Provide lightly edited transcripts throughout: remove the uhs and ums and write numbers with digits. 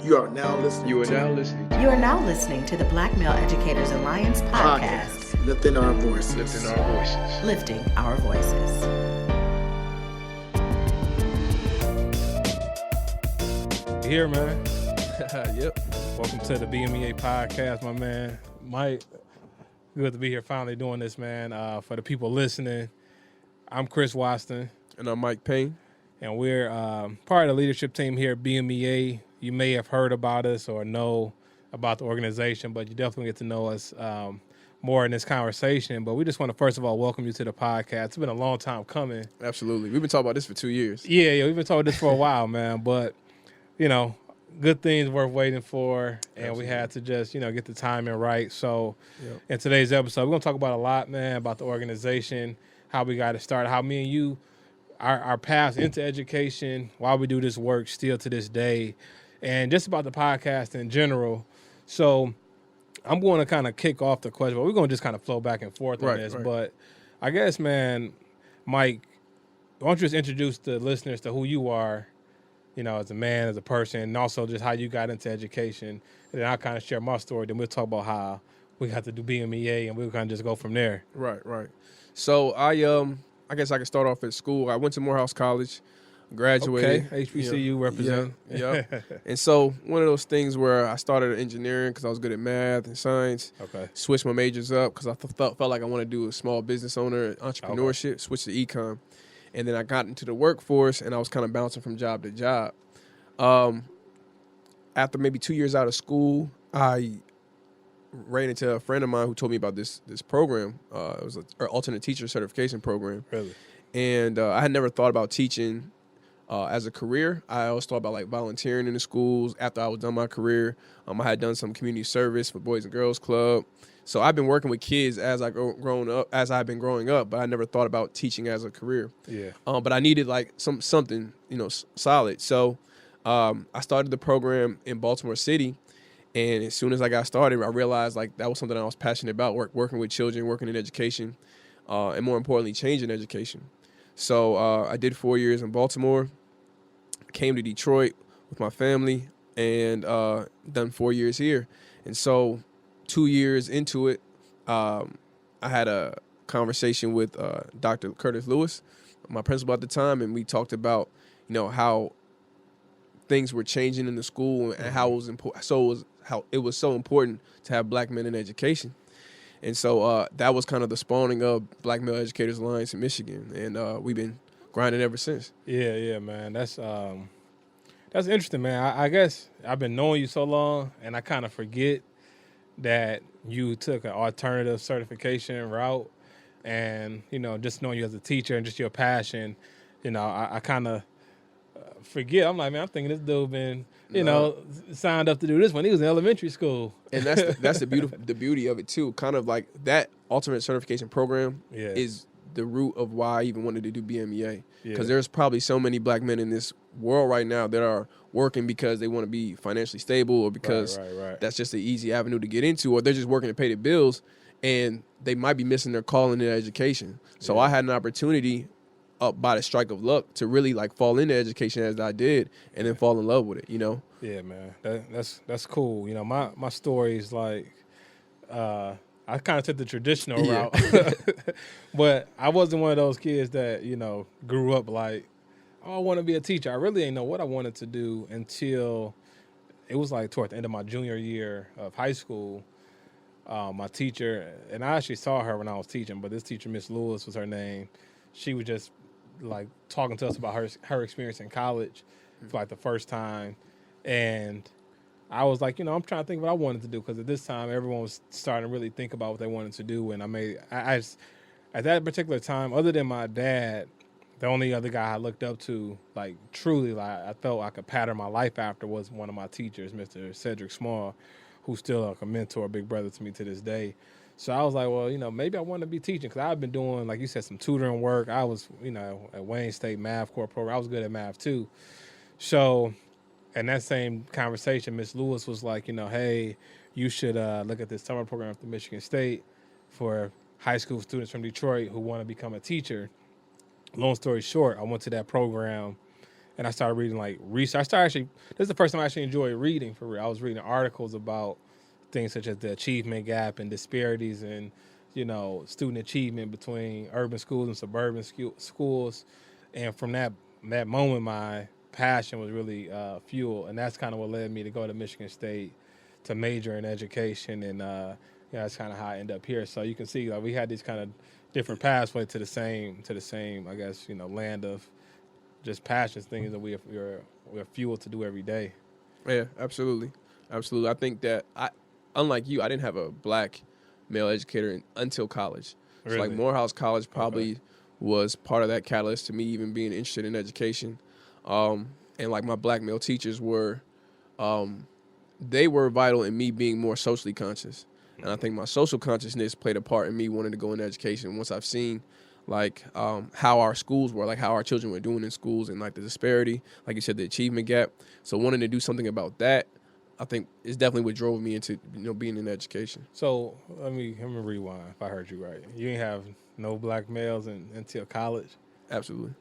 You are now listening. You are now listening to the Black Male Educators Alliance podcast. Lifting our voices. Lifting our voices. Here, man. Yep. Welcome to the BMEA Podcast, my man. Mike, good to be here finally doing this, man. For the people listening, I'm Chris Waston. And I'm Mike Payne. And we're part of the leadership team here at BMEA. You may have heard about us or know about the organization, but you definitely get to know us more in this conversation. But we just want to, first of all, welcome you to the podcast. It's been a long time coming. Absolutely. We've been talking about this for 2 years. Yeah, we've been talking this for a while, man. But, you know, good things worth waiting for, and Absolutely. We had to just, get the timing right. So in today's episode, we're going to talk about a lot, man, about the organization, how we got it started, how me and you, our paths into education, why we do this work still to this day, and just about the podcast in general. So I'm going to kind of kick off the question, but we're going to just kind of flow back and forth on this. Right. But I guess, man, Mike, why don't you just introduce the listeners to who you are, as a man, as a person, and also just how you got into education. And then I'll kind of share my story. Then we'll talk about how we got to do BMEA, and we'll kind of just go from there. Right. So I guess I can start off at school. I went to Morehouse College, graduated. Okay, HBCU represent. Yeah. And so one of those things where I started engineering because I was good at math and science. Okay. Switched my majors up because I felt like I wanted to do a small business owner, entrepreneurship. Okay. Switched to econ. And then I got into the workforce, and I was kind of bouncing from job to job. After maybe 2 years out of school, I ran into a friend of mine who told me about this program. It was an alternate teacher certification program. Really? And I had never thought about teaching as a career. I always thought about volunteering in the schools. After I was done my career, I had done some community service for Boys and Girls Club. So I've been working with kids as I've been growing up, but I never thought about teaching as a career. Yeah. But I needed something solid. So I started the program in Baltimore City. And as soon as I got started, I realized that was something I was passionate about, working with children, working in education, and more importantly, changing education. So I did 4 years in Baltimore, came to Detroit with my family, and done 4 years here. And so 2 years into it, I had a conversation with Dr. Curtis Lewis, my principal at the time, and we talked about, how things were changing in the school and how it was important. How it was so important to have black men in education. And so that was kind of the spawning of Black Male Educators Alliance in Michigan. And we've been grinding ever since. Yeah, man. That's interesting, man. I guess I've been knowing you so long, and I kind of forget that you took an alternative certification route. And, just knowing you as a teacher and just your passion, I kind of forget. I'm like, man, I'm thinking this dude been, signed up to do this when he was in elementary school. And that's the beauty of it too. Kind of like that ultimate certification program is the root of why I even wanted to do BMEA. Because there's probably so many black men in this world right now that are working because they want to be financially stable, or because that's just an easy avenue to get into, or they're just working to pay the bills, and they might be missing their calling in education. So I had an opportunity up by the strike of luck to really fall into education as I did, and then fall in love with it, Yeah, man, that's cool. My story is I kind of took the traditional route, but I wasn't one of those kids that grew up I want to be a teacher. I really didn't know what I wanted to do until it was toward the end of my junior year of high school. My teacher, and I actually saw her when I was teaching, but this teacher, Miss Lewis was her name. She was just talking to us about her experience in college for the first time. And I was I'm trying to think what I wanted to do, because at this time everyone was starting to really think about what they wanted to do. And I at that particular time, other than my dad, the only other guy I looked up to, truly, I felt I could pattern my life after, was one of my teachers, Mr. Cedric Small, who's still a mentor, a big brother to me to this day. So I was like, well, maybe I want to be teaching, because I've been doing, like you said, some tutoring work. I was, at Wayne State Math Corps program. I was good at math too. So in that same conversation, Miss Lewis was like, hey, you should look at this summer program at Michigan State for high school students from Detroit who want to become a teacher. Long story short, I went to that program, and I started reading like research. This is the first time I actually enjoyed reading for real. I was reading articles about things such as the achievement gap and disparities in, student achievement between urban schools and suburban schools. And from that moment, my passion was really fueled. And that's kind of what led me to go to Michigan State to major in education. And that's kind of how I ended up here. So you can see like we had these kind of different pathways to the same, I guess, land of just passions, things that we're fueled to do every day. Yeah, absolutely. I think that unlike you, I didn't have a black male educator until college. Really? So like Morehouse College probably was part of that catalyst to me even being interested in education. And like my black male teachers were, they were vital in me being more socially conscious. And I think my social consciousness played a part in me wanting to go into education. Once I've seen like how our schools were, like how our children were doing in schools and like the disparity, like you said, the achievement gap. So wanting to do something about that, I think is definitely what drove me into being in education. So let me rewind if I heard you right. You didn't have no black males until college? Absolutely.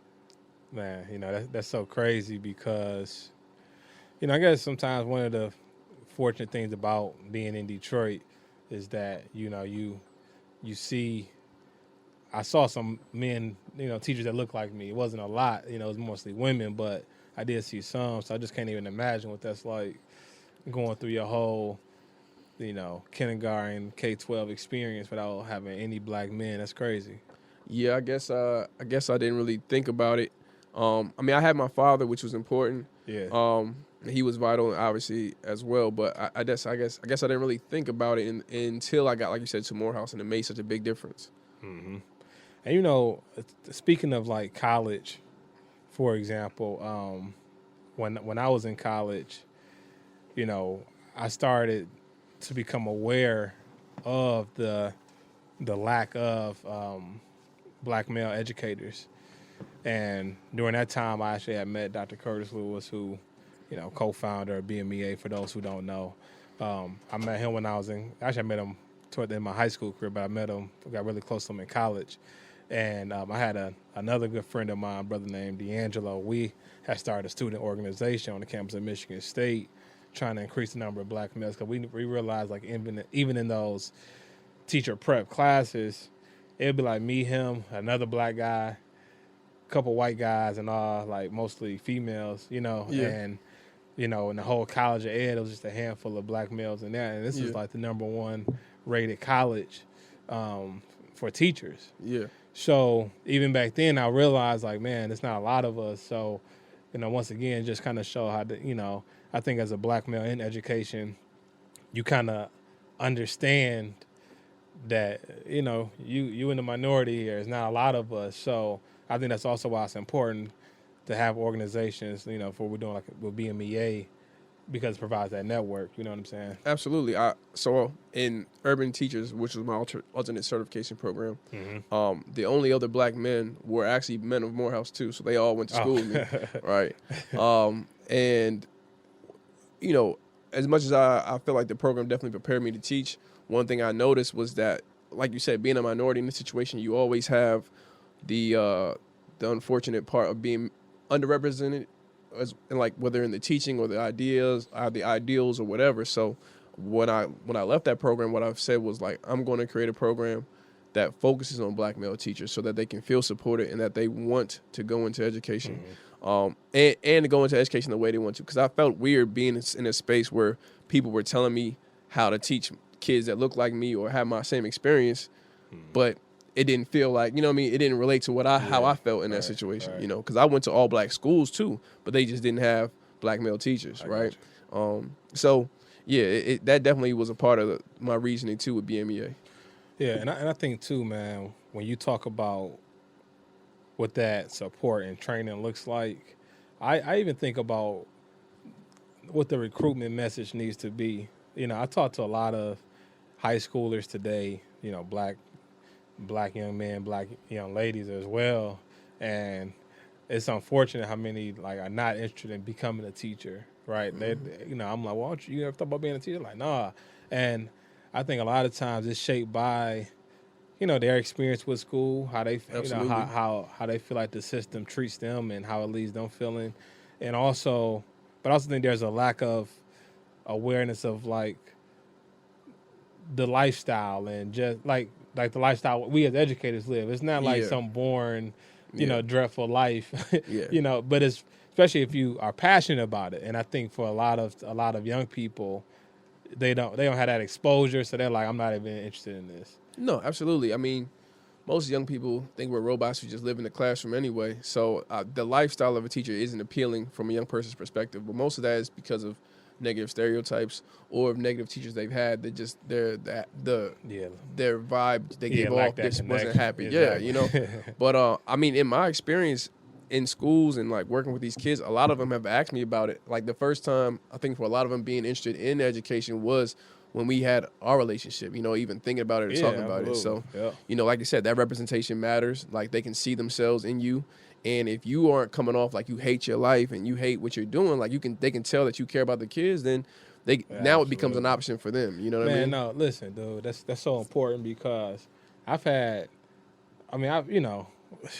Man, that's so crazy because, I guess sometimes one of the fortunate things about being in Detroit is that, you see, I saw some men, teachers that looked like me. It wasn't a lot, it was mostly women, but I did see some. So I just can't even imagine what that's like going through your whole, kindergarten, K-12 experience without having any black men. That's crazy. Yeah, I guess I didn't really think about it. I had my father, which was important. Yeah. He was vital, obviously, as well. But I guess I didn't really think about it until I got, like you said, to Morehouse, and it made such a big difference. Mm-hmm. And speaking of like college, for example, when I was in college, I started to become aware of the lack of black male educators. And during that time, I actually had met Dr. Curtis Lewis, who, co-founder of BMEA, for those who don't know. I met him when I met him toward the end of my high school career, but I got really close to him in college. And I had another good friend of mine, brother named D'Angelo. We had started a student organization on the campus of Michigan State, trying to increase the number of black males, because we realized, like, even in those teacher prep classes, it'd be like me, him, another black guy, a couple white guys, and all, like, mostly females, Yeah. And, in the whole college of ed, it was just a handful of black males in there. And this is like the number one rated college for teachers. Yeah. So even back then, I realized, like, man, it's not a lot of us. So, once again, just kind of show how, I think as a black male in education, you kind of understand that, you in the minority here. There's not a lot of us. So I think that's also why it's important to have organizations, for what we're doing, like with BMEA, because it provides that network. You know what I'm saying? Absolutely. So in Urban Teachers, which was my alternate certification program, the only other black men were actually men of Morehouse too. So they all went to school with me, right? And as much as I feel like the program definitely prepared me to teach, one thing I noticed was that, like you said, being a minority in this situation, you always have the unfortunate part of being underrepresented, and like whether in the teaching or the ideas, the ideals or whatever. So when I left that program, what I've said was, like, I'm going to create a program that focuses on black male teachers so that they can feel supported and that they want to go into education, and to go into education the way they want to. Because I felt weird being in a space where people were telling me how to teach kids that look like me or have my same experience, but it didn't feel like, it didn't relate to how I felt in that situation, because I went to all black schools too, but they just didn't have black male teachers, right? So yeah, that definitely was a part of my reasoning too with BMEA. Yeah, and I think too, man, when you talk about what that support and training looks like, I even think about what the recruitment message needs to be. I talk to a lot of high schoolers today, black young men, black young ladies as well, and it's unfortunate how many are not interested in becoming a teacher, right? I'm like, well, you ever thought about being a teacher? Like, nah. And I think a lot of times it's shaped by, their experience with school, how they, how they feel like the system treats them and how it leaves them feeling. and also, but I also think there's a lack of awareness of like the lifestyle and just like the lifestyle we as educators live. It's not like some boring, dreadful life, but it's especially if you are passionate about it. And I think for a lot of young people, they don't have that exposure, so they're like, I'm not even interested in this. No, absolutely. I mean, most young people think we're robots who just live in the classroom anyway. So the lifestyle of a teacher isn't appealing from a young person's perspective, but most of that is because of negative stereotypes or negative teachers they've had that just their vibe they gave off just wasn't happy. Exactly. But I mean, in my experience in schools and like working with these kids, a lot of them have asked me about it. Like the first time I think for a lot of them being interested in education was when we had our relationship, even thinking about it or talking about it. So, like I said, that representation matters. Like they can see themselves in you. And if you aren't coming off like you hate your life and you hate what you're doing, like they can tell that you care about the kids, then now it becomes an option for them. You know what I mean? No, listen, dude, that's so important because I've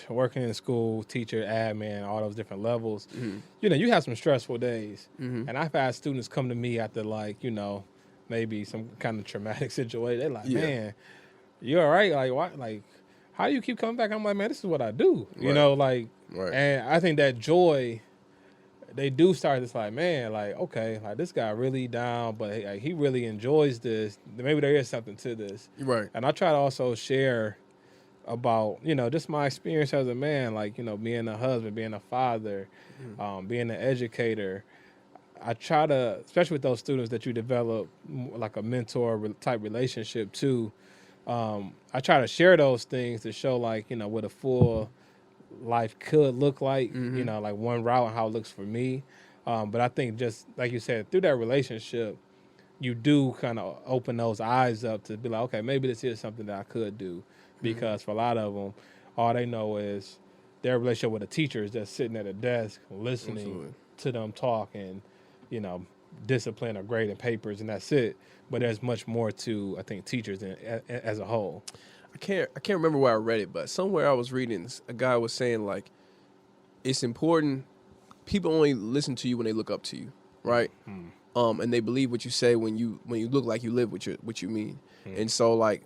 working in school, teacher, admin, all those different levels, you have some stressful days. And I've had students come to me after maybe some kind of traumatic situation. They're like, man, you all right? Like, what? Like, how do you keep coming back? I'm like, man, this is what I do. Right. And I think that joy, they do start this like, man, like, okay, like this guy really down, but like, he really enjoys this. Maybe there is something to this. Right. And I try to also share about, just my experience as a man, like, being a husband, being a father, being an educator. I try to, especially with those students that you develop like a mentor type relationship too, I try to share those things to show like, what a full life could look like, like one route and how it looks for me. But I think just like you said, through that relationship, you do kind of open those eyes up to be like, okay, maybe this is something that I could do. Because for a lot of them, all they know is their relationship with a teacher is just sitting at a desk listening to them talk and, discipline or grading papers, and that's it. But there's much more to, I think, teachers as a whole. I can't remember where I read it, but somewhere I was reading, a guy was saying, like, it's important. People only listen to you when they look up to you, right? And they believe what you say when you look like you live what you mean. And so, like,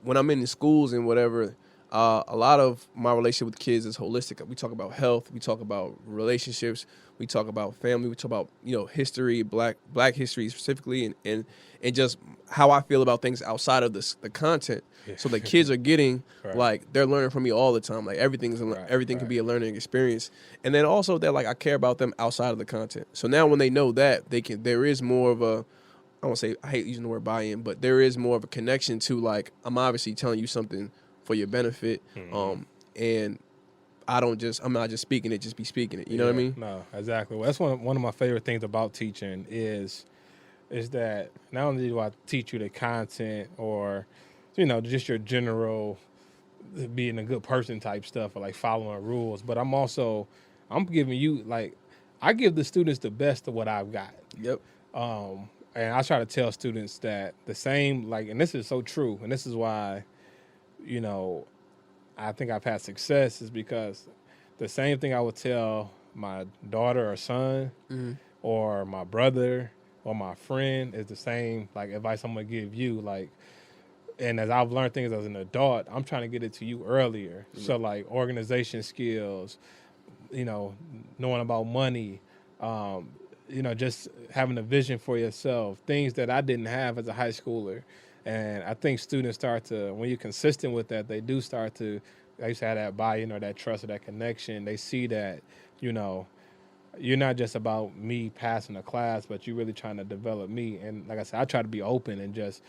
when I'm in the schools and whatever, a lot of my relationship with kids is holistic. We talk about health. We talk about relationships. We talk about family. We talk about, history, black history specifically, and just how I feel about things outside of the content. So the kids are getting like they're learning from me all the time. Like everything can be a learning experience. And then also that like I care about them outside of the content. So now when they know that, there is more of a, I won't say, I hate using the word buy-in, but there is more of a connection to like I'm obviously telling you something for your benefit, and I'm not just speaking it, just be speaking it. You know what I mean? No, exactly. Well, that's one of my favorite things about teaching is that not only do I teach you the content or, just your general being a good person type stuff or like following rules, but I'm giving you like, I give the students the best of what I've got. Yep. And I try to tell students that the same, like, and this is so true, and this is why, I think I've had success is because the same thing I would tell my daughter or son or my brother or my friend is the same, like, advice I'm going to give you. Like, and as I've learned things as an adult, I'm trying to get it to you earlier. Mm-hmm. So, like, organization skills, knowing about money, just having a vision for yourself, things that I didn't have as a high schooler. And I think students start to, when you're consistent with that, they do start to, I used to have that buy-in or that trust or that connection. They see that, you're not just about me passing a class, but you're really trying to develop me. And like I said, I try to be open and just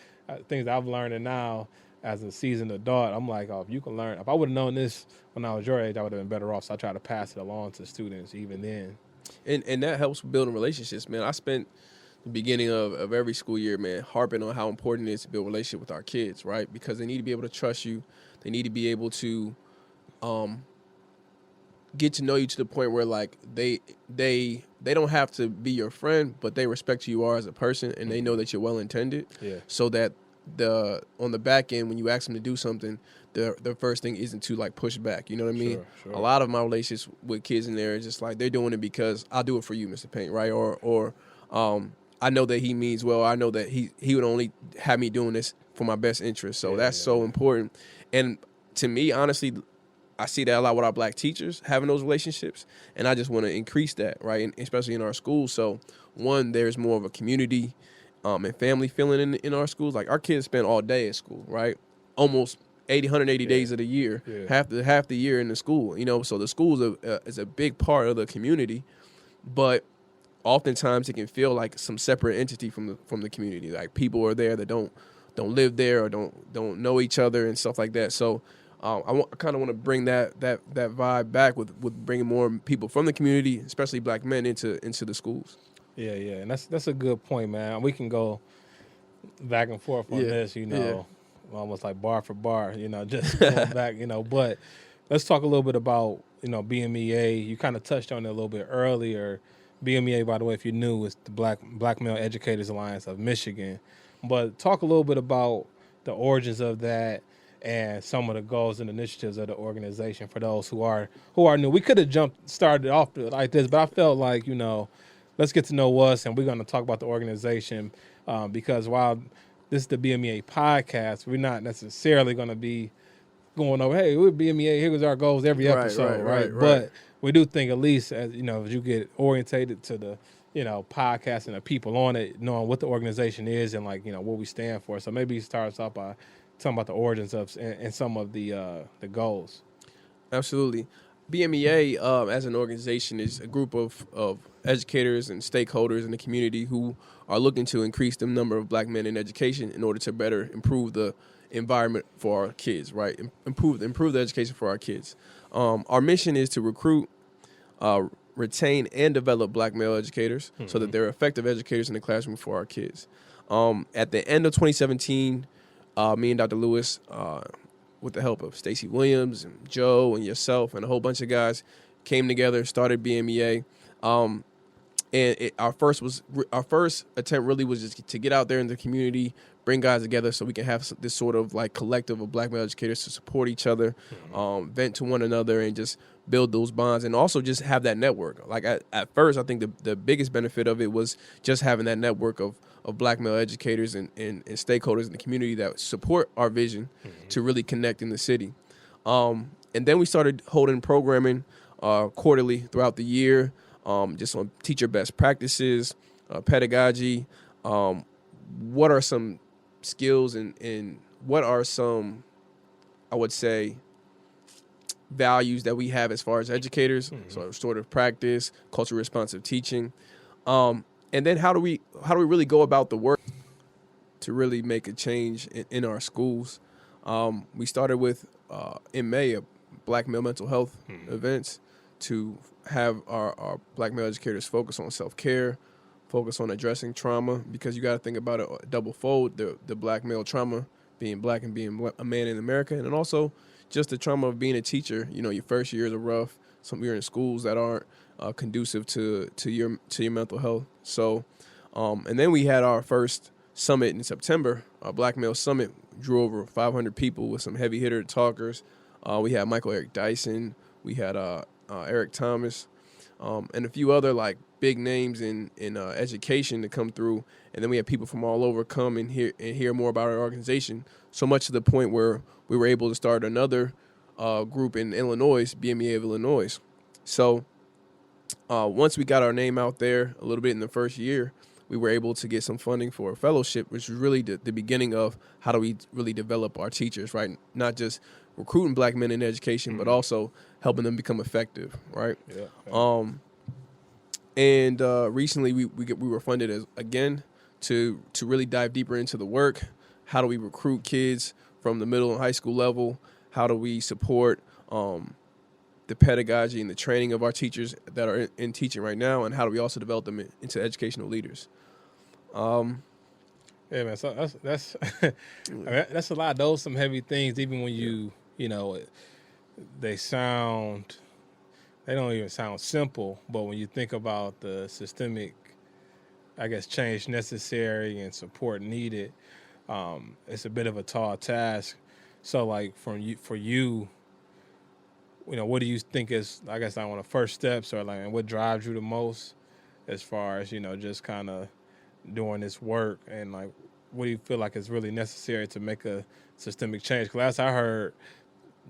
things I've learned and now as a seasoned adult, I'm like, if you can learn, if I would have known this when I was your age, I would have been better off. So I try to pass it along to students even then. And that helps building relationships, man. I spent the beginning of every school year, man, harping on how important it is to build a relationship with our kids, right? Because they need to be able to trust you. They need to be able to get to know you to the point where, like, they don't have to be your friend, but they respect who you are as a person, and they know that you're well-intended. Yeah. So that on the back end, when you ask them to do something, the first thing isn't to like push back. You know what I mean? Sure. A lot of my relationships with kids in there is just like they're doing it because I'll do it for you, Mr. Payne, right? Or I know that he means well. I know that he would only have me doing this for my best interest. So that's so important. And to me, honestly, I see that a lot with our black teachers having those relationships, and I just want to increase that, right? And especially in our schools. So one, there's more of a community and family feeling in our schools. Like our kids spend all day at school, right? Almost 180 days of the year, half the year in the school, you know. So the school is a big part of the community, but oftentimes it can feel like some separate entity from the community. Like people are there that don't live there or don't know each other and stuff like that. So I kind of want to bring that vibe back with bringing more people from the community, especially black men, into the schools. Yeah, and that's a good point, man. We can go back and forth on this, you know, almost like bar for bar, you know, just going back, you know. But let's talk a little bit about, you know, BMEA. You kind of touched on it a little bit earlier. BMEA, by the way, if you're new, is the Black Male Educators Alliance of Michigan. But talk a little bit about the origins of that and some of the goals and initiatives of the organization for those who are new. We could have started off like this, but I felt like, you know, let's get to know us, and we're going to talk about the organization because while this is the BMEA podcast, we're not necessarily going to be going over, hey, we're BMEA, here was our goals every episode, right? But we do think at least, as you know, as you get orientated to the, you know, podcast and the people on it, knowing what the organization is and, like, you know, what we stand for. So maybe start us off by talking about the origins of and some of the goals. Absolutely. BMEA as an organization is a group of educators and stakeholders in the community who are looking to increase the number of black men in education in order to better improve the environment for our kids, right? Improve the education for our kids. Our mission is to recruit, retain, and develop black male educators so that they're effective educators in the classroom for our kids. At the end of 2017, me and Dr. Lewis, with the help of Stacey Williams and Joe and yourself and a whole bunch of guys, came together, started BMEA. And our first attempt really was just to get out there in the community, bring guys together so we can have this sort of like collective of black male educators to support each other, vent to one another, and just build those bonds, and also just have that network. Like at first, I think the biggest benefit of it was just having that network of black male educators and stakeholders in the community that support our vision to really connect in the city. And then we started holding programming quarterly throughout the year, just on teacher best practices, pedagogy, what are some skills and what are some, I would say, values that we have as far as educators, so restorative practice, culturally responsive teaching, and then how do we really go about the work to really make a change in our schools. We started with in May a Black Male Mental Health events to have our black male educators focus on self-care, focus on addressing trauma, because you got to think about it double fold, the black male trauma, being black and being a man in America, and then also just the trauma of being a teacher. You know, your first years are rough. You're in schools that aren't conducive to your mental health. So, and then we had our first summit in September, our Black Male Summit, drew over 500 people with some heavy hitter talkers. We had Michael Eric Dyson, we had Eric Thomas, and a few other like big names in education to come through. And then we had people from all over come and hear more about our organization. So much to the point where we were able to start another group in Illinois, BMEA of Illinois. So once we got our name out there a little bit in the first year, we were able to get some funding for a fellowship, which was really the beginning of how do we really develop our teachers, right? Not just recruiting black men in education, but also helping them become effective, right? Yeah. And recently we were funded again to really dive deeper into the work. How do we recruit kids from the middle and high school level? How do we support the pedagogy and the training of our teachers that are in teaching right now? And how do we also develop them into educational leaders? Yeah, man. So that's that's a lot. Those some heavy things. Even when you know, they don't even sound simple. But when you think about the systemic, I guess, change necessary and support needed, it's a bit of a tall task. So, like, for you, what do you think is, I guess, like one of the first steps, or like, and what drives you the most as far as, just kind of doing this work, and like, what do you feel like is really necessary to make a systemic change? Because last I heard,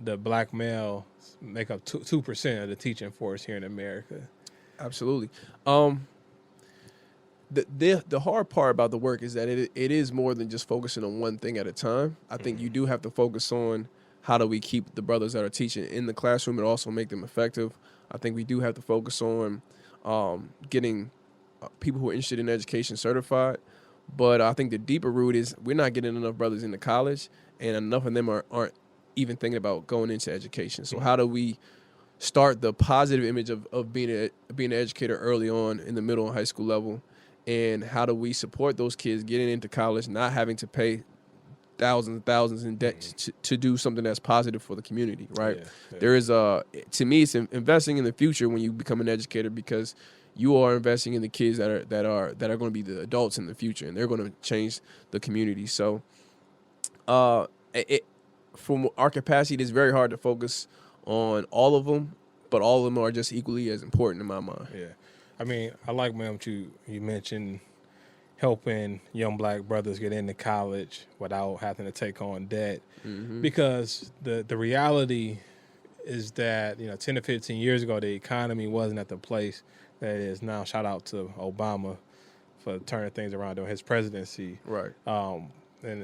the black males make up 2% of the teaching force here in America. Absolutely. The hard part about the work is that it is more than just focusing on one thing at a time. I think you do have to focus on how do we keep the brothers that are teaching in the classroom and also make them effective. I think we do have to focus on getting people who are interested in education certified. But I think the deeper root is we're not getting enough brothers into college, and enough of them aren't even thinking about going into education. So how do we start the positive image of being an educator early on in the middle and high school level? And how do we support those kids getting into college, not having to pay thousands and thousands in debt to do something that's positive for the community, right? Yeah. There is to me, it's investing in the future when you become an educator, because you are investing in the kids that are going to be the adults in the future, and they're going to change the community. So, from our capacity, it is very hard to focus on all of them, but all of them are just equally as important in my mind. Yeah. I mean, I like, man, what you mentioned, helping young black brothers get into college without having to take on debt. Mm-hmm. Because the reality is that, 10 to 15 years ago, the economy wasn't at the place that it is now. Shout out to Obama for turning things around during his presidency. Right. And,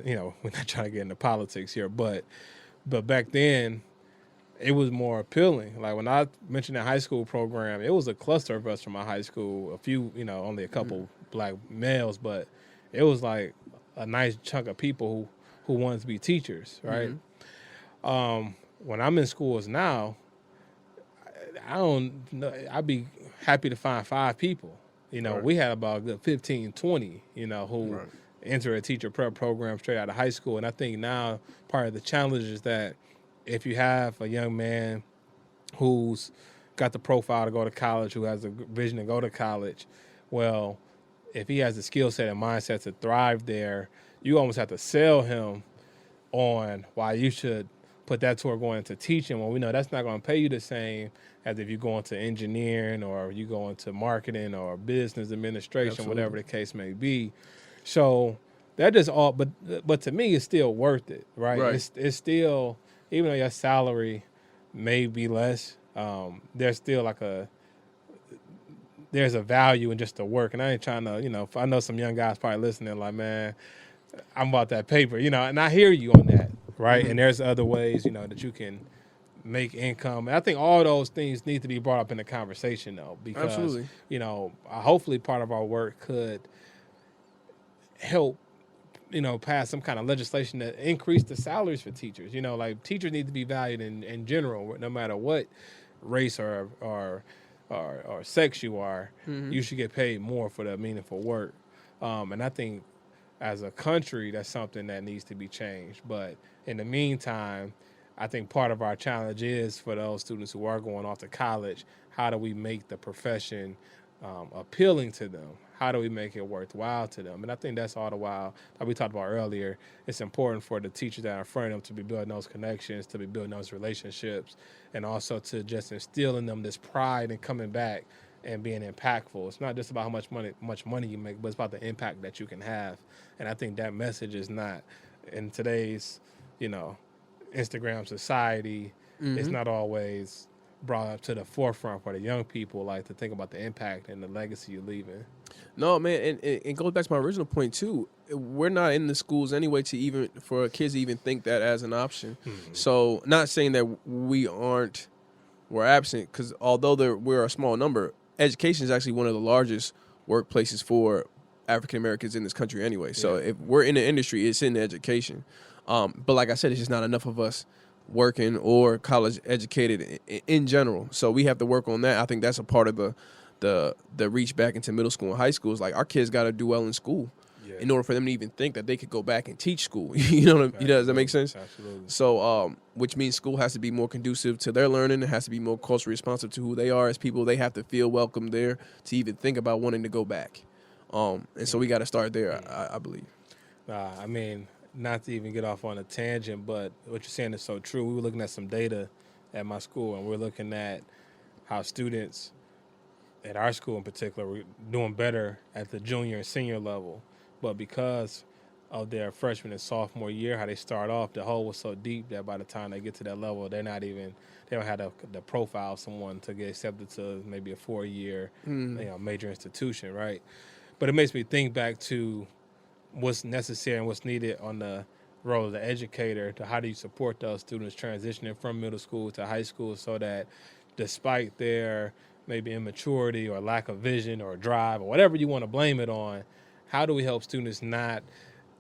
we're not trying to get into politics here, but back then, it was more appealing. Like, when I mentioned the high school program, it was a cluster of us from my high school, a few, only a couple black males, but it was like a nice chunk of people who wanted to be teachers, right? Mm-hmm. When I'm in schools now, I don't know, I'd be happy to find 5 people. Right. We had about a good 15, 20, who enter a teacher prep program straight out of high school. And I think now part of the challenge is that if you have a young man who's got the profile to go to college, who has a vision to go to college, well, if he has the skill set and mindset to thrive there, you almost have to sell him on why you should put that toward going into teaching, when we know that's not going to pay you the same as if you go into engineering or you go into marketing or business administration. Absolutely. Whatever the case may be. So that is all, but to me, it's still worth it, right? It's still, even though your salary may be less, there's still there's a value in just the work. And I ain't trying to, I know some young guys probably listening like, man, I'm about that paper, and I hear you on that, right? Mm-hmm. And there's other ways, that you can make income. And I think all those things need to be brought up in the conversation, though, because, absolutely, hopefully part of our work could help, pass some kind of legislation that increase the salaries for teachers. Like, teachers need to be valued in general, no matter what race or sex you are. Mm-hmm. You should get paid more for the meaningful work. And I think as a country, that's something that needs to be changed. But in the meantime, I think part of our challenge is for those students who are going off to college, how do we make the profession appealing to them? How do we make it worthwhile to them? And I think that's all the while, like we talked about earlier, it's important for the teachers that are in front of them to be building those connections, to be building those relationships, and also to just instill in them this pride in coming back and being impactful. It's not just about how much money you make, but it's about the impact that you can have. And I think that message is not, in today's, Instagram society, mm-hmm, it's not always brought up to the forefront for the young people, like, to think about the impact and the legacy you're leaving. No, man, and it goes back to my original point too. We're not in the schools anyway for kids to even think that as an option. Mm-hmm. So, not saying that we're absent, because although we're a small number, education is actually one of the largest workplaces for African Americans in this country anyway. So if we're in the industry, it's in education. But like I said, it's just not enough of us working or college educated in general. So we have to work on that. I think that's a part of the reach back into middle school and high school. Is like, our kids got to do well in school in order for them to even think that they could go back and teach school. Does that make sense? Absolutely. So, which means school has to be more conducive to their learning. It has to be more culturally responsive to who they are as people. They have to feel welcome there to even think about wanting to go back. And so we got to start there, I believe. I mean, not to even get off on a tangent, but what you're saying is so true. We were looking at some data at my school, and we're looking at how students at our school in particular were doing better at the junior and senior level. But because of their freshman and sophomore year, how they start off, the hole was so deep that by the time they get to that level, they don't have the profile of someone to get accepted to maybe a 4-year major institution, right? But it makes me think back to what's necessary and what's needed on the role of the educator to how do you support those students transitioning from middle school to high school so that despite their maybe immaturity or lack of vision or drive or whatever you want to blame it on, how do we help students not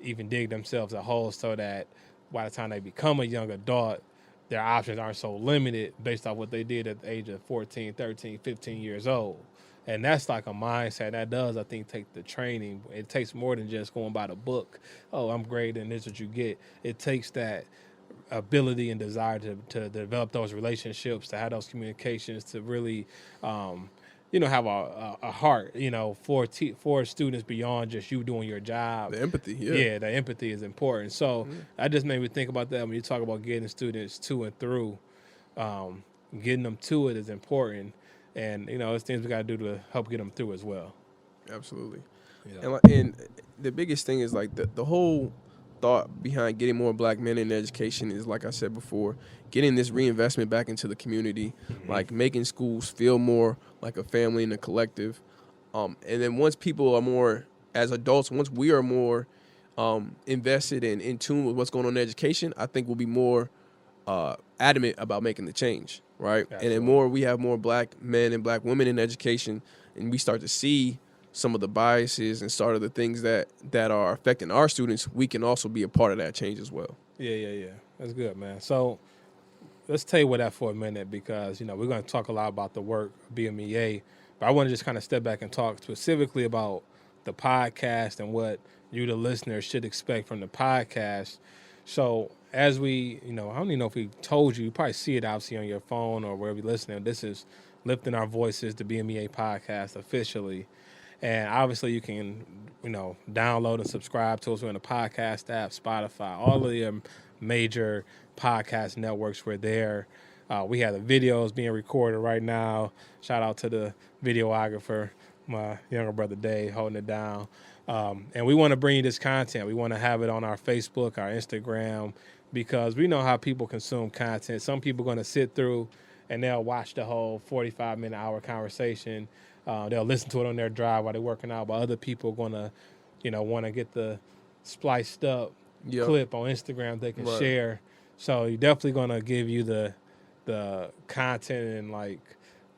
even dig themselves a hole so that by the time they become a young adult, their options aren't so limited based off what they did at the age of 14, 13, 15 years old. And that's like a mindset that does, I think, take the training. It takes more than just going by the book. Oh, I'm great and this is what you get. It takes that ability and desire to develop those relationships, to have those communications, to really, have a heart, for students beyond just you doing your job. The empathy, Yeah, the empathy is important. So that just made me think about that when you talk about getting students to and through. Getting them to it is important. And, it's things we got to do to help get them through as well. Absolutely. Yeah. And the biggest thing is like the whole thought behind getting more black men in education is, like I said before, getting this reinvestment back into the community, like making schools feel more like a family and a collective. And then once people are more, as adults, once we are more invested and in tune with what's going on in education, I think we'll be more adamant about making the change, right? Absolutely. And then more we have more black men and black women in education, and we start to see some of the biases and sort of the things that are affecting our students, we can also be a part of that change as well. Yeah. That's good, man. So let's tell you with that for a minute because, we're going to talk a lot about the work of BMEA, but I want to just kind of step back and talk specifically about the podcast and what you, the listener, should expect from the podcast. So as we, I don't even know if we told you probably see it obviously on your phone or wherever you're listening. This is Lifting Our Voices, the BMEA Podcast officially. And obviously you can, download and subscribe to us. We're in the podcast app, Spotify, all of the major podcast networks. We're there. We have the videos being recorded right now. Shout out to the videographer, my younger brother Dave, holding it down. And we want to bring you this content. We want to have it on our Facebook, our Instagram, because we know how people consume content. Some people are going to sit through and they'll watch the whole 45-minute hour conversation. They'll listen to it on their drive while they're working out, but other people are going to, want to get the spliced up clip on Instagram they can share. So you're definitely going to give you the content and like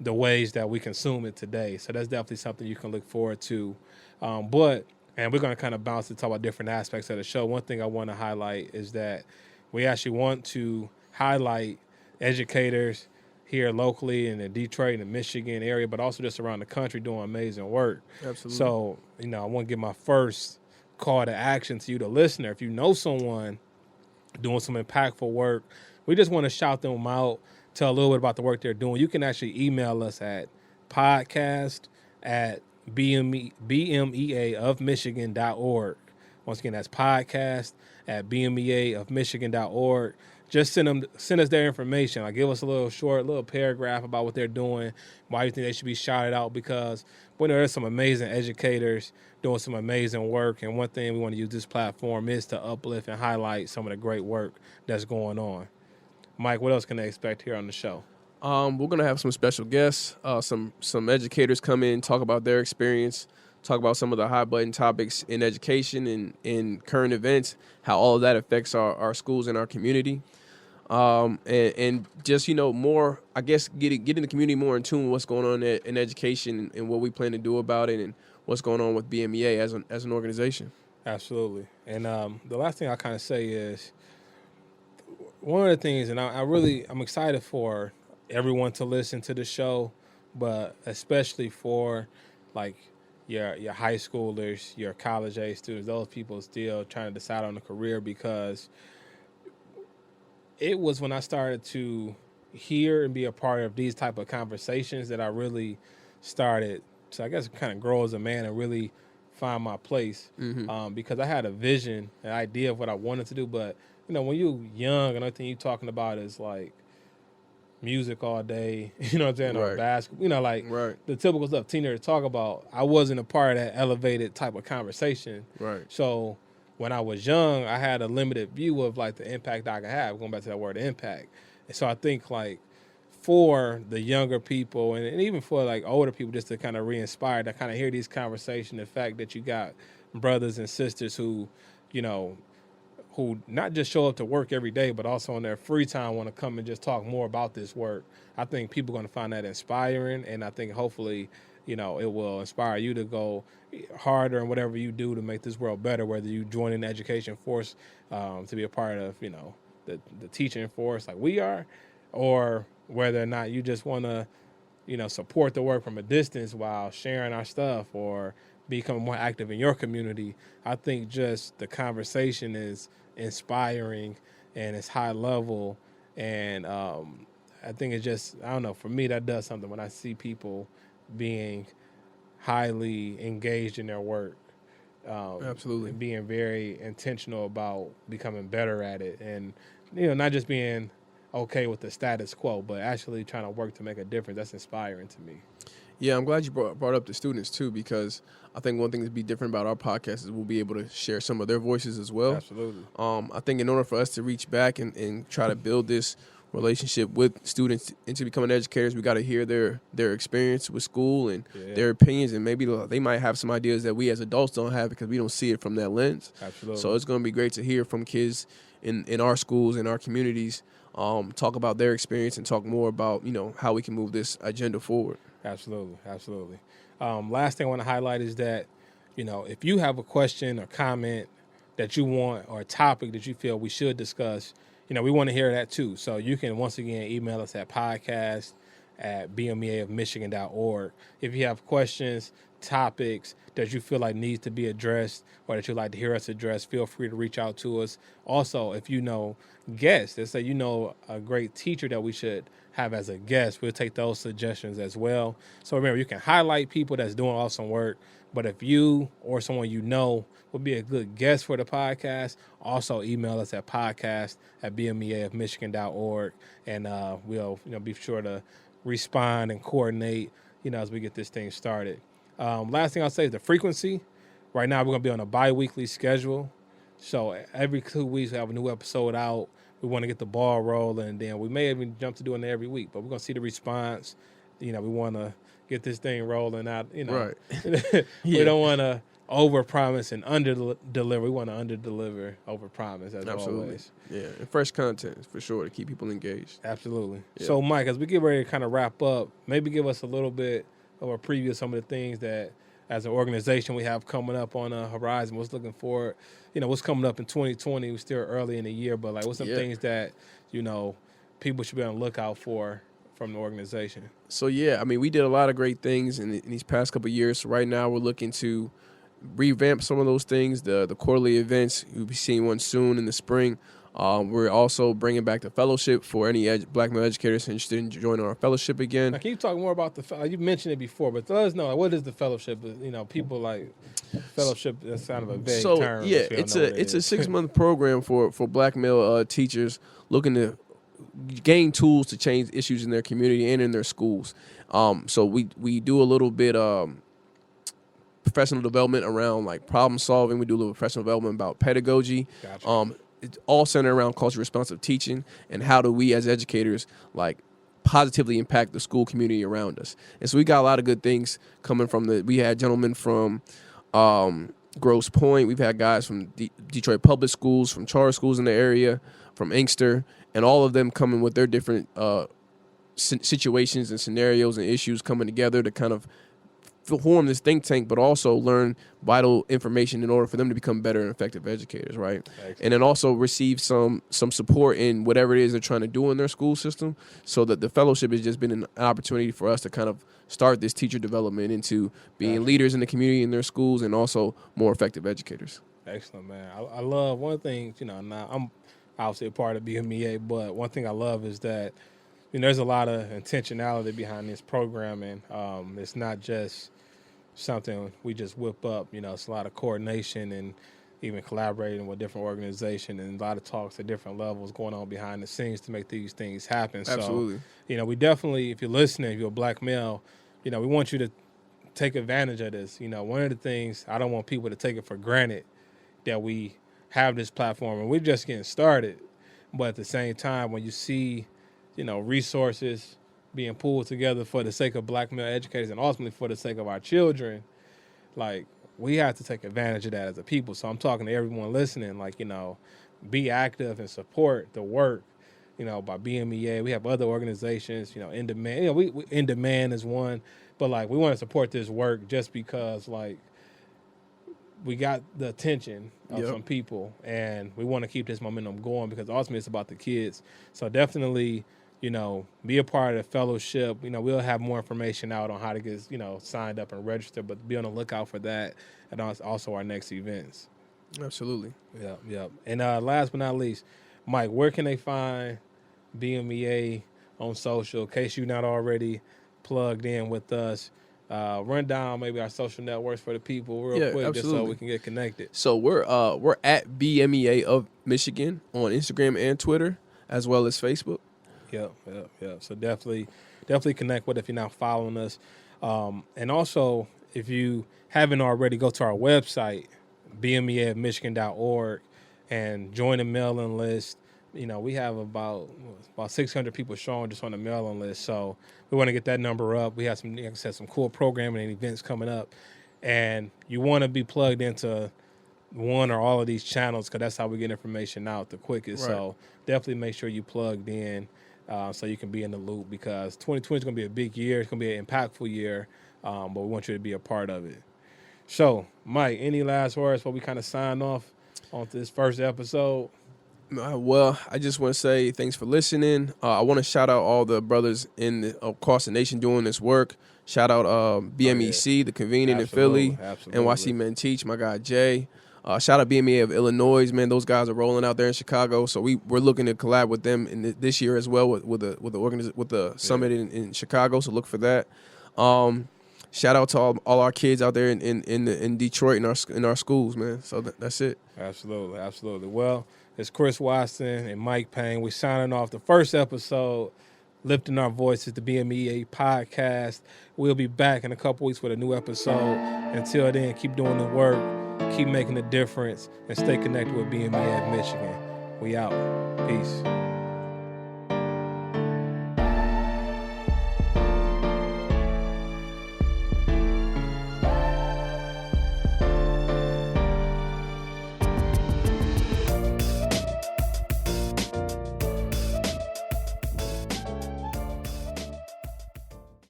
the ways that we consume it today. So that's definitely something you can look forward to. And we're going to kind of bounce to talk about different aspects of the show. One thing I want to highlight is that we actually want to highlight educators here locally in the Detroit and Michigan area, but also just around the country doing amazing work. Absolutely. So, I want to give my first call to action to you, the listener. If you know someone doing some impactful work, we just want to shout them out, tell a little bit about the work they're doing. You can actually email us at podcast@BMEAofmichigan.org. Once again, that's podcast@BMEAofmichigan.org. Just send us their information. Like, give us a little paragraph about what they're doing, why you think they should be shouted out, because there's some amazing educators doing some amazing work. And one thing we want to use this platform is to uplift and highlight some of the great work that's going on. Mike, what else can they expect here on the show? We're going to have some special guests, some educators come in, talk about their experience, talk about some of the hot-button topics in education and in current events, how all of that affects our schools and our community. And just, more, I guess, getting the community more in tune with what's going on in education and what we plan to do about it and what's going on with BMEA as an organization. Absolutely. And the last thing I kind of say is one of the things, and I'm excited for everyone to listen to the show, but especially for like your high schoolers, your college age students, those people still trying to decide on a career, because it was when I started to hear and be a part of these type of conversations that I really started to, I guess, kind of grow as a man and really find my place because I had a vision, an idea of what I wanted to do. But, when you're young, another thing you're talking about is like music all day, you know what I'm saying, or basketball, the typical stuff teenagers talk about. I wasn't a part of that elevated type of conversation. Right. So when I was young, I had a limited view of like the impact I could have, going back to that word impact. And so I think like for the younger people and even for like older people, just to kind of re-inspire, to kind of hear these conversations, the fact that you got brothers and sisters who not just show up to work every day, but also in their free time want to come and just talk more about this work. I think people are going to find that inspiring, and I think hopefully, it will inspire you to go harder in whatever you do to make this world better, whether you join in the education force to be a part of, the teaching force like we are, or whether or not you just want to, support the work from a distance while sharing our stuff or becoming more active in your community. I think just the conversation is inspiring and it's high level, and I think it's just, I don't know, for me that does something when I see people being highly engaged in their work. Absolutely. And being very intentional about becoming better at it, and not just being okay with the status quo, but actually trying to work to make a difference. That's inspiring to me. Yeah, I'm glad you brought up the students, too, because I think one thing to be different about our podcast is we'll be able to share some of their voices as well. Absolutely. I think in order for us to reach back and try to build this relationship with students into becoming educators, we got to hear their experience with school and their opinions, and maybe they might have some ideas that we as adults don't have because we don't see it from that lens. Absolutely. So it's going to be great to hear from kids in our schools, in our communities, talk about their experience and talk more about, how we can move this agenda forward. Absolutely. Absolutely. Last thing I want to highlight is that, if you have a question or comment that you want or a topic that you feel we should discuss, we want to hear that too. So you can, once again, email us at podcast@bmeaofmichigan.org. If you have questions, topics that you feel like needs to be addressed or that you'd like to hear us address, feel free to reach out to us. Also, if you know guests, let's say a great teacher that we should have as a guest, we'll take those suggestions as well. So remember, you can highlight people that's doing awesome work, but if you or someone would be a good guest for the podcast, also email us at podcast@bmeaofmichigan.org, and we'll be sure to respond and coordinate as we get this thing started. Last thing I'll say is the frequency. Right now we're going to be on a bi-weekly schedule, so every 2 weeks we have a new episode out. We want to get the ball rolling, and then we may even jump to doing it every week, but we're going to see the response. We want to get this thing rolling out. Right. We don't want to overpromise and under-deliver. We want to under-deliver, overpromise, as always. Yeah, and fresh content, for sure, to keep people engaged. Absolutely. Yeah. So, Mike, as we get ready to kind of wrap up, maybe give us a little bit of a preview of some of the things that, as an organization, we have coming up on the horizon. What's looking forward, what's coming up in 2020. We're still early in the year, but what's some things that, people should be on the lookout for from the organization? So, we did a lot of great things in these past couple of years. So right now we're looking to revamp some of those things, the quarterly events. You'll be seeing one soon in the spring. We're also bringing back the fellowship for any black male educators interested in joining our fellowship again. Now, can you talk more about you mentioned it before, but let us know, what is the fellowship? People like fellowship, that's kind of a vague term. So, it's a 6-month program for black male teachers looking to gain tools to change issues in their community and in their schools. So we do a little bit professional development around problem solving. We do a little professional development about pedagogy. Gotcha. It's all centered around culturally responsive teaching and how do we as educators positively impact the school community around us. And so we got a lot of good things coming from we had gentlemen from Grosse Pointe. We've had guys from Detroit Public Schools, from charter schools in the area, from Inkster, and all of them coming with their different situations and scenarios and issues coming together to kind of form this think tank, but also learn vital information in order for them to become better and effective educators, right? Excellent. And then also receive some support in whatever it is they're trying to do in their school system, so that the fellowship has just been an opportunity for us to kind of start this teacher development into being leaders in the community in their schools and also more effective educators. Excellent, man. I love one thing, now I'm obviously a part of BMEA, but one thing I love is that there's a lot of intentionality behind this programming. It's not just something we just whip up. You know, it's a lot of coordination and even collaborating with different organizations and a lot of talks at different levels going on behind the scenes to make these things happen. Absolutely. So, you know, we definitely, if you're listening, if you're a black male, you know, we want you to take advantage of this. You know, one of the things, I don't want people to take it for granted that we have this platform and we're just getting started. But at the same time, when you see, you know, resources being pulled together for the sake of black male educators and ultimately for the sake of our children, like, we have to take advantage of that as a people. So I'm talking to everyone listening, like, you know, be active and support the work, you know, by BMEA. We have other organizations, you know, In Demand. You know, we In Demand is one, but, like, we want to support this work just because, like, we got the attention of some people, and we want to keep this momentum going because ultimately it's about the kids. So definitely, you know, be a part of the fellowship. You know, we'll have more information out on how to get, you know, signed up and registered, but be on the lookout for that and also our next events. Absolutely. Yeah. And last but not least, Mike, where can they find BMEA on social in case you're not already plugged in with us? Run down maybe our social networks for the people real quick, just so we can get connected. So we're at BMEA of Michigan on Instagram and Twitter, as well as Facebook. Yep. So definitely connect with if you're not following us. And also, if you haven't already, go to our website, bmeamichigan.org, and join the mailing list. You know, we have about 600 people showing just on the mailing list. So we want to get that number up. We have some, like I said, some cool programming and events coming up. And you want to be plugged into one or all of these channels because that's how we get information out the quickest. Right. So definitely make sure you plugged in so you can be in the loop because 2020 is going to be a big year. It's going to be an impactful year, but we want you to be a part of it. So, Mike, any last words before we kind of sign off on this first episode? Well, I just want to say thanks for listening. I want to shout out all the brothers across the nation doing this work. Shout out BMEC, the convening in Philly, NYC Men Teach, my guy Jay. Shout out BMEA of Illinois, man. Those guys are rolling out there in Chicago, so we're looking to collab with them in this year as well with the summit in Chicago. So look for that. Shout out to all our kids out there in Detroit in our schools, man. So that's it. Absolutely. Well, it's Chris Waston and Mike Payne. We're signing off the first episode, Lifting Our Voices, the BMEA Podcast. We'll be back in a couple weeks with a new episode. Until then, keep doing the work, keep making a difference, and stay connected with BMEA Michigan. We out. Peace.